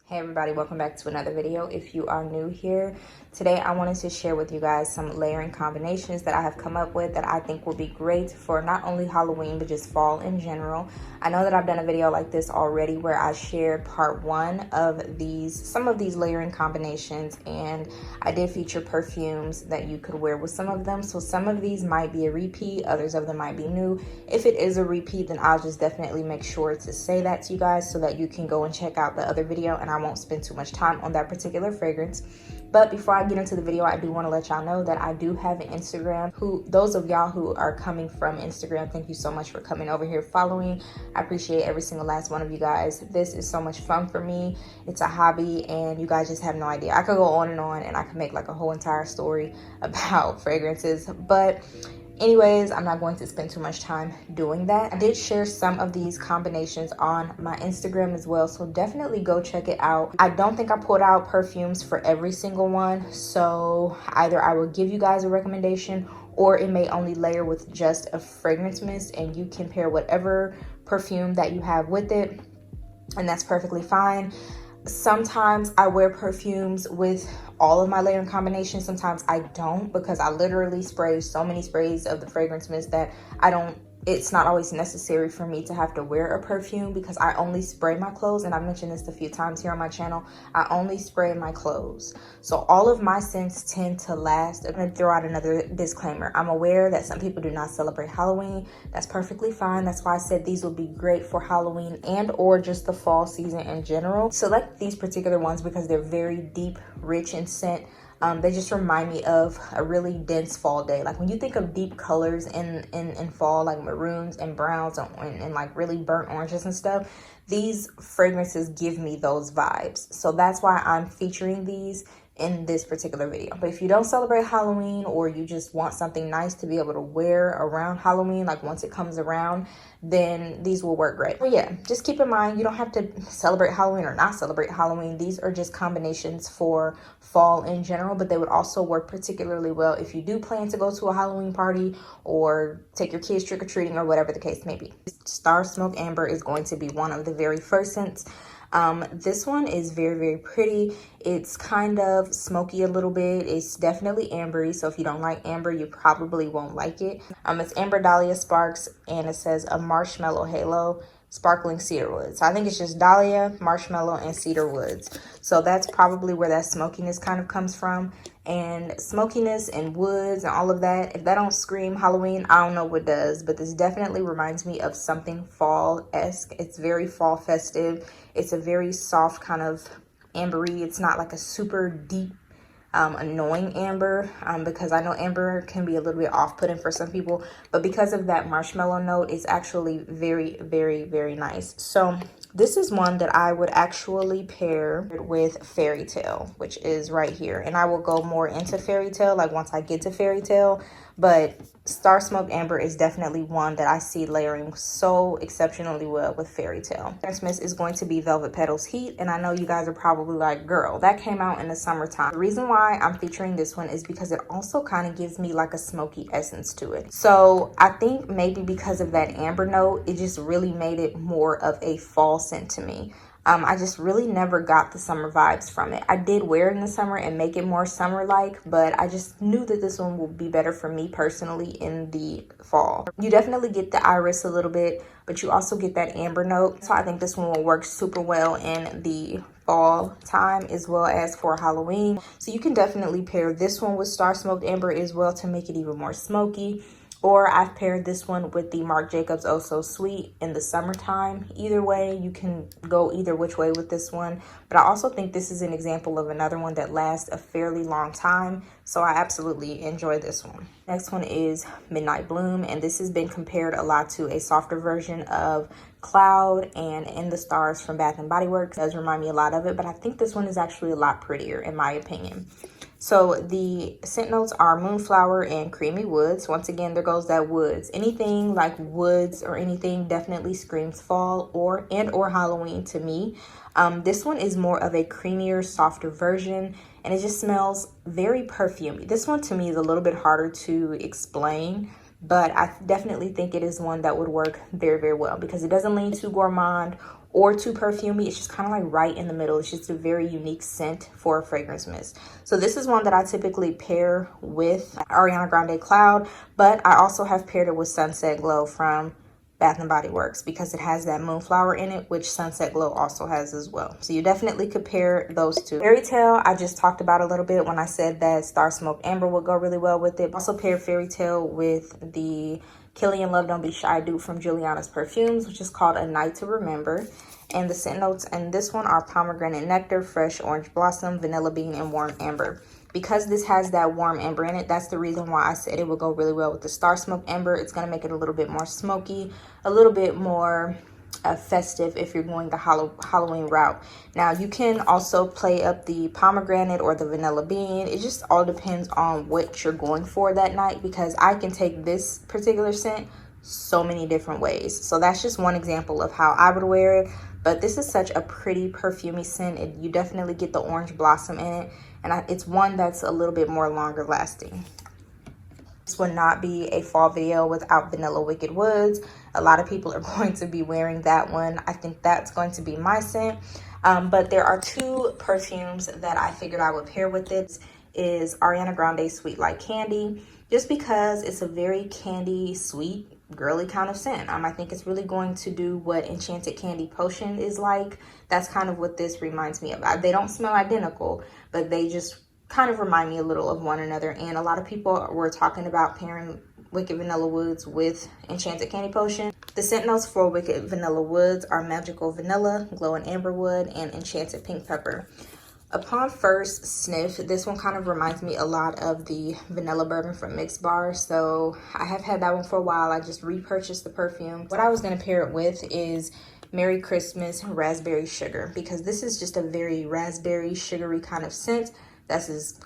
Hey everybody, welcome back to another video. If you are new here, today I wanted to share with you guys some layering combinations that I have come up with that I think will be great for not only Halloween, but just fall in general. I know that I've done a video like this already where I shared part one of some of these layering combinations, and I did feature perfumes that you could wear with some of them. So some of these might be a repeat, others of them might be new. If it is a repeat, then I'll just definitely make sure to say that to you guys so that you can go and check out the other video, and I won't spend too much time on that particular fragrance. But before I get into the video, I do want to let y'all know that I do have an Instagram. Those of y'all who are coming from Instagram, thank you so much for coming over here following. I appreciate every single last one of you guys. This is so much fun for me. It's a hobby, and you guys just have no idea. I could go on, and I could make like a whole entire story about fragrances, but anyways, I'm not going to spend too much time doing that. I did share some of these combinations on my Instagram as well, so definitely go check it out. I don't think I pulled out perfumes for every single one, so either I will give you guys a recommendation or it may only layer with just a fragrance mist, and you can pair whatever perfume that you have with it, and that's perfectly fine. Sometimes I wear perfumes with all of my layering combinations. Sometimes I don't, because I literally spray so many sprays of the fragrance mist that it's not always necessary for me to have to wear a perfume, because I only spray my clothes. And I've mentioned this a few times here on my channel. I only spray my clothes. So all of my scents tend to last. I'm going to throw out another disclaimer. I'm aware that some people do not celebrate Halloween. That's perfectly fine. That's why I said these will be great for Halloween and or just the fall season in general. Select these particular ones because they're very deep, rich in scent. They just remind me of a really dense fall day. Like when you think of deep colors in fall, like maroons and browns and like really burnt oranges and stuff, these fragrances give me those vibes. So that's why I'm featuring these in this particular video. But if you don't celebrate Halloween, or you just want something nice to be able to wear around Halloween, like once it comes around, then these will work great. But yeah, just keep in mind, you don't have to celebrate Halloween or not celebrate Halloween. These are just combinations for fall in general, but they would also work particularly well if you do plan to go to a Halloween party or take your kids trick-or-treating or whatever the case may be. Star Smoke Amber is going to be one of the very first scents. This one is very, very pretty. It's kind of smoky a little bit. It's definitely ambery, so if you don't like amber, you probably won't like it. It's Amber Dahlia Sparks, and it says a marshmallow halo, sparkling cedar wood. So I think it's just dahlia, marshmallow, and cedar woods. So that's probably where that smokiness kind of comes from. And smokiness and woods and all of that, if that don't scream Halloween, I don't know what does. But this definitely reminds me of something fall-esque. It's very fall festive. It's a very soft kind of ambery. It's not like a super deep annoying amber, because I know amber can be a little bit off-putting for some people, but because of that marshmallow note, it's actually very, very, very nice. So this is one that I would actually pair with Fairy Tale, which is right here, and I will go more into Fairy Tale like once I get to Fairy Tale. But Star Smoke Amber is definitely one that I see layering so exceptionally well with Fairy Tale. Fragrance mist is going to be Velvet Petals Heat, and I know you guys are probably like, girl, that came out in the summertime. The reason why I'm featuring this one is because it also kind of gives me like a smoky essence to it. So I think maybe because of that amber note, it just really made it more of a fall scent to me. I just really never got the summer vibes from it. I did wear it in the summer and make it more summer-like, but I just knew that this one would be better for me personally in the fall. You definitely get the iris a little bit, but you also get that amber note. So I think this one will work super well in the fall time as well as for Halloween. So you can definitely pair this one with Star Smoked Amber as well to make it even more smoky. Or I've paired this one with the Marc Jacobs Oh So Sweet in the summertime. Either way, you can go either which way with this one. But I also think this is an example of another one that lasts a fairly long time. So I absolutely enjoy this one. Next one is Midnight Bloom, and this has been compared a lot to a softer version of Cloud and In the Stars from Bathandbodyworks. It does remind me a lot of it, but I think this one is actually a lot prettier in my opinion. So the scent notes are Moonflower and Creamy Woods. Once again, there goes that woods. Anything like woods or anything definitely screams fall or Halloween to me. This one is more of a creamier, softer version, and it just smells very perfumey. This one to me is a little bit harder to explain, but I definitely think it is one that would work very, very well because it doesn't lean too gourmand or too perfumey. It's just kind of like right in the middle. It's just a very unique scent for a fragrance mist. So this is one that I typically pair with Ariana Grande Cloud, but I also have paired it with Sunset Glow from Bathandbodyworks because it has that moonflower in it, which Sunset Glow also has as well. So you definitely could pair those two. Fairy Tale, I just talked about a little bit when I said that Star Smoked Amber would go really well with it. Also pair Fairy Tale with the Killian Love Don't Be Shy dupe from Juliana's Perfumes, which is called A Night to Remember. And the scent notes in this one are pomegranate nectar, fresh orange blossom, vanilla bean, and warm amber. Because this has that warm amber in it, that's the reason why I said it would go really well with the Star Smoked Amber. It's going to make it a little bit more smoky, a little bit more festive if you're going the Halloween route. Now, you can also play up the pomegranate or the vanilla bean. It just all depends on what you're going for that night, because I can take this particular scent so many different ways. So that's just one example of how I would wear it. But this is such a pretty perfumey scent. You definitely get the orange blossom in it. And it's one that's a little bit more longer lasting. This would not be a fall video without Vanilla Wicked Woods. A lot of people are going to be wearing that one. I think that's going to be my scent. But there are two perfumes that I figured I would pair with it. Is Ariana Grande Sweet Like Candy. Just because it's a very candy, sweet, girly kind of scent. I think it's really going to do what Enchanted Candy Potion is like. That's kind of what this reminds me of. They don't smell identical, but they just kind of remind me a little of one another. And a lot of people were talking about pairing Wicked Vanilla Woods with Enchanted Candy Potion. The scent notes for Wicked Vanilla Woods are Magical Vanilla, Glowing Amberwood, and Enchanted Pink Pepper. Upon first sniff, this one kind of reminds me a lot of the Vanilla Bourbon from Mixed Bar. So I have had that one for a while. I just repurchased the perfume. What I was going to pair it with is Merry Christmas Raspberry Sugar, because this is just a very raspberry sugary kind of scent. That's as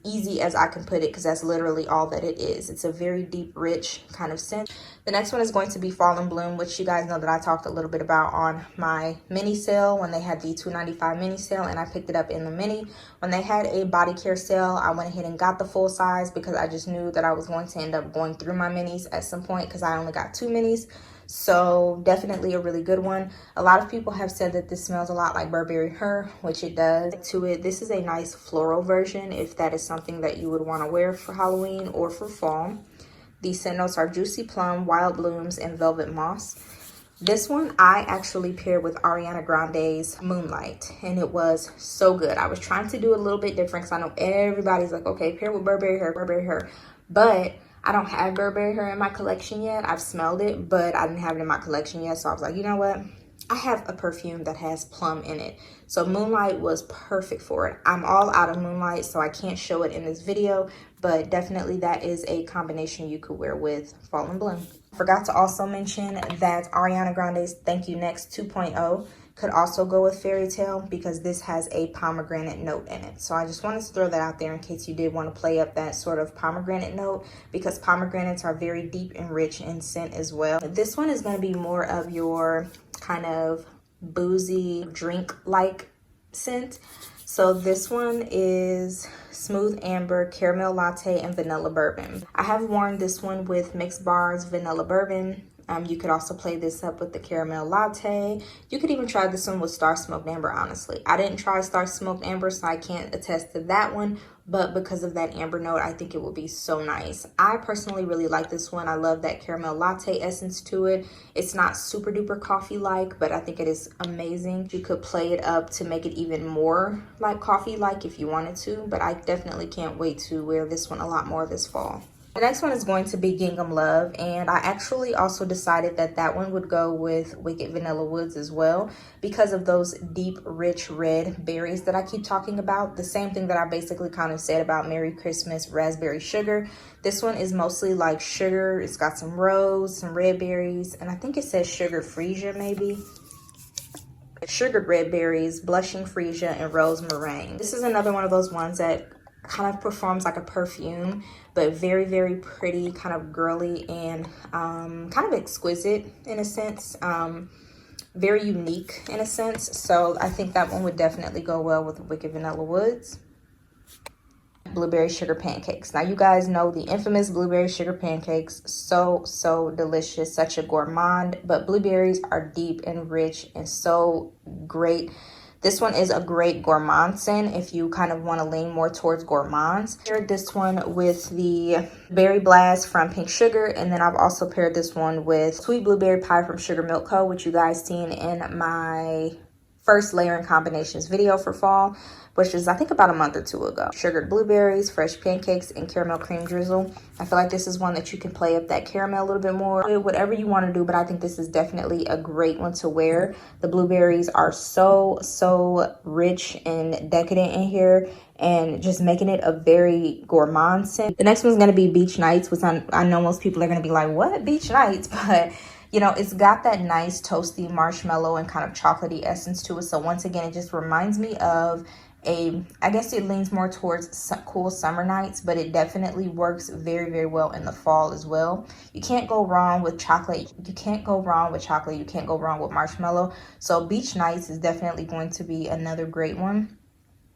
easy as I can put it, because that's literally all that it is. It's a very deep, rich kind of scent. The next one is going to be Fall and Bloom, which you guys know that I talked a little bit about on my mini sale when they had the $2.95 mini sale, and I picked it up in the mini. When they had a body care sale, I went ahead and got the full size because I just knew that I was going to end up going through my minis at some point because I only got 2 minis. So definitely a really good one. A lot of people have said that this smells a lot like Burberry Her, which it does. To it, this is a nice floral version if that is something that you would want to wear for Halloween or for fall. The scent notes are Juicy Plum, Wild Blooms, and Velvet Moss. This one I actually paired with Ariana Grande's Moonlight, and it was so good. I was trying to do a little bit different because I know everybody's like, okay, pair with Burberry Her, but I don't have Burberry Her in my collection yet. I've smelled it, but I didn't have it in my collection yet. So I was like, you know what? I have a perfume that has plum in it. So Moonlight was perfect for it. I'm all out of Moonlight, so I can't show it in this video, but definitely that is a combination you could wear with Fall and Bloom. Forgot to also mention that Ariana Grande's Thank You Next 2.0 could also go with Fairy Tale because this has a pomegranate note in it. So I just wanted to throw that out there in case you did want to play up that sort of pomegranate note, because pomegranates are very deep and rich in scent as well. This one is going to be more of your kind of boozy drink-like scent. So this one is Smooth Amber, Caramel Latte, and Vanilla Bourbon. I have worn this one with Mixed Bar's Vanilla Bourbon. You could also play this up with the Caramel Latte. You could even try this one with Star Smoked Amber, honestly. I didn't try Star Smoked Amber, so I can't attest to that one. But because of that amber note, I think it will be so nice. I personally really like this one. I love that Caramel Latte essence to it. It's not super duper coffee-like, but I think it is amazing. You could play it up to make it even more like coffee-like if you wanted to. But I definitely can't wait to wear this one a lot more this fall. The next one is going to be Gingham Love, and I actually also decided that that one would go with Wicked Vanilla Woods as well because of those deep, rich red berries that I keep talking about. The same thing that I basically kind of said about Merry Christmas Raspberry Sugar. This one is mostly like sugar. It's got some rose, some red berries, and I think it says sugar freesia maybe. Sugared red berries, blushing freesia, and rose meringue. This is another one of those ones that kind of performs like a perfume, but very, very pretty, kind of girly, and kind of exquisite in a sense, very unique in a sense. So I think that one would definitely go well with Wicked Vanilla Woods. blueberry sugar pancakes. Now you guys know the infamous blueberry sugar pancakes, so delicious, such a gourmand, but blueberries are deep and rich and so great. This one is a great gourmand scent if you kind of want to lean more towards gourmands. Paired this one with the berry blast from Pink Sugar, and then I've also paired this one with sweet blueberry pie from Sugar Milk Co., which you guys seen in my first layering combinations video for fall, which is I think about a month or two ago. Sugared blueberries, fresh pancakes, and caramel cream drizzle. I feel like this is one that you can play up that caramel a little bit more, whatever you want to do, but I think this is definitely a great one to wear. The blueberries are so rich and decadent in here, and just making it a very gourmand scent. The next one's going to be Beach Nights, which I know most people are going to be like, what, Beach Nights? But you know, it's got that nice toasty marshmallow and kind of chocolatey essence to it. So once again, it just reminds me of I guess it leans more towards cool summer nights, but it definitely works very well in the fall as well. You can't go wrong with chocolate. You can't go wrong with chocolate. You can't go wrong with marshmallow. So Beach Nights is definitely going to be another great one.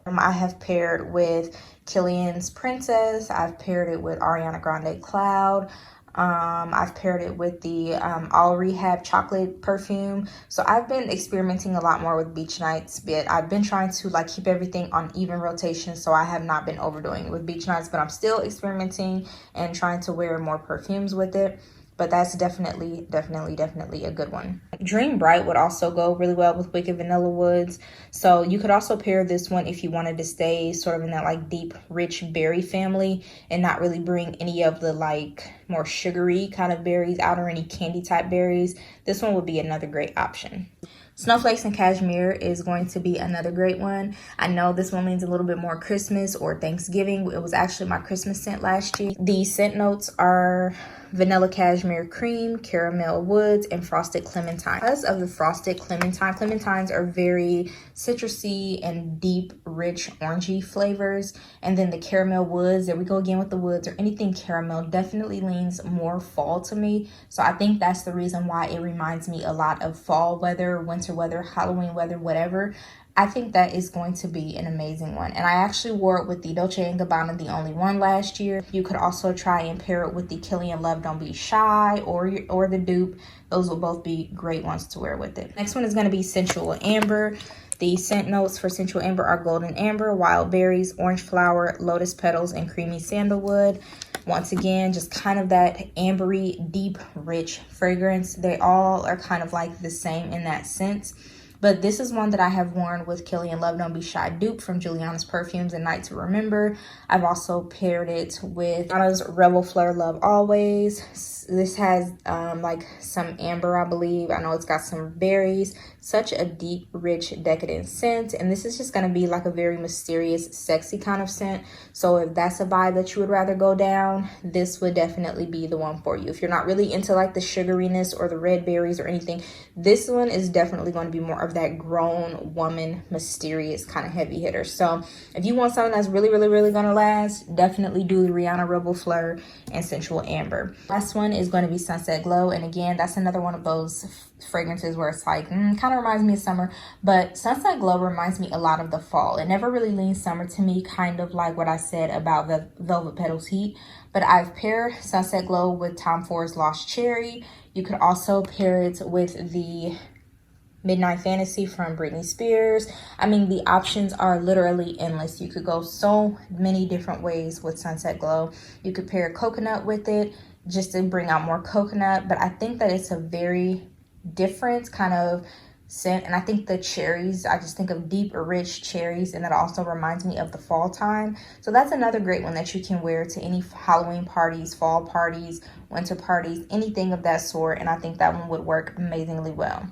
I have paired with Killian's Princess. I've paired it with Ariana Grande Cloud. I've paired it with the All Rehab chocolate perfume. So I've been experimenting a lot more with Beach Nights, but I've been trying to like keep everything on even rotation, so I have not been overdoing it with Beach Nights, but I'm still experimenting and trying to wear more perfumes with it. But that's definitely a good one. Dream Bright would also go really well with Wicked Vanilla Woods. So you could also pair this one if you wanted to stay sort of in that like deep, rich berry family and not really bring any of the like more sugary kind of berries out or any candy type berries. This one would be another great option. Snowflakes and Cashmere is going to be another great one. I know this one leans a little bit more Christmas or Thanksgiving. It was actually my Christmas scent last year. The scent notes are vanilla cashmere cream, caramel woods, and frosted clementine. Because of the frosted clementine, clementines are very citrusy and deep, rich, orangey flavors. And then the caramel woods, there we go again with the woods, or anything caramel, definitely leans more fall to me. So I think that's the reason why it reminds me a lot of fall weather, winter weather, Halloween weather, whatever. I think that is going to be an amazing one. And I actually wore it with the Dolce & Gabbana The Only One last year. You could also try and pair it with the Killian Love Don't Be Shy or the dupe. Those will both be great ones to wear with it. Next one is going to be Sensual Amber. The scent notes for Sensual Amber are golden amber, wild berries, orange flower, lotus petals, and creamy sandalwood. Once again, just kind of that ambery, deep, rich fragrance. They all are kind of like the same in that sense. But this is one that I have worn with Killian Love Don't Be Shy dupe from Juliana's Perfumes and Night to Remember. I've also paired it with Anna's Rebel Fleur Love Always. This has like some amber, I believe. I know it's got some berries. Such a deep, rich, decadent scent. And this is just going to be like a very mysterious, sexy kind of scent. So if that's a vibe that you would rather go down, this would definitely be the one for you. If you're not really into like the sugariness or the red berries or anything, this one is definitely going to be more of that grown woman, mysterious kind of heavy hitter. So if you want something that's really going to last, definitely do the Rihanna Rebel Fleur and Sensual Amber. Last one is going to be Sunset Glow. And again, that's another one of those fragrances where it's like kind of reminds me of summer, but Sunset Glow reminds me a lot of the fall. It never really leans summer to me, kind of like what I said about the Velvet Petals Heat. But I've paired Sunset Glow with Tom Ford's Lost Cherry. You could also pair it with the Midnight Fantasy from Britney Spears. I mean, the options are literally endless. You could go so many different ways with Sunset Glow. You could pair coconut with it just to bring out more coconut, but I think that it's a very different kind of scent. And I think the cherries, I just think of deep, rich cherries, and that also reminds me of the fall time. So that's another great one that you can wear to any Halloween parties, fall parties, winter parties, anything of that sort. And I think that one would work amazingly well.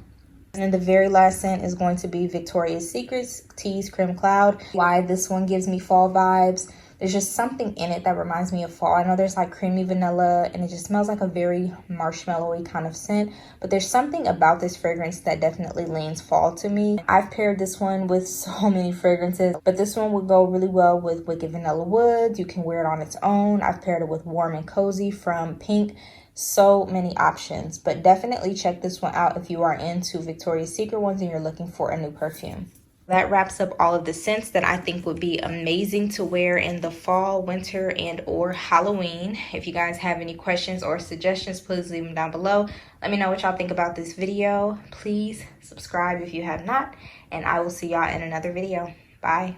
And then the very last scent is going to be Victoria's Secret's Tease Creme Cloud. Why this one gives me fall vibes. There's just something in it that reminds me of fall. I know there's like creamy vanilla and it just smells like a very marshmallowy kind of scent. But there's something about this fragrance that definitely leans fall to me. I've paired this one with so many fragrances, but this one would go really well with Wicked Vanilla Woods. You can wear it on its own. I've paired it with Warm and Cozy from Pink. So many options, but definitely check this one out if you are into Victoria's Secret ones and you're looking for a new perfume. That wraps up all of the scents that I think would be amazing to wear in the fall, winter, and or Halloween. If you guys have any questions or suggestions, please leave them down below. Let me know what y'all think about this video. Please subscribe if you have not, and I will see y'all in another video. Bye.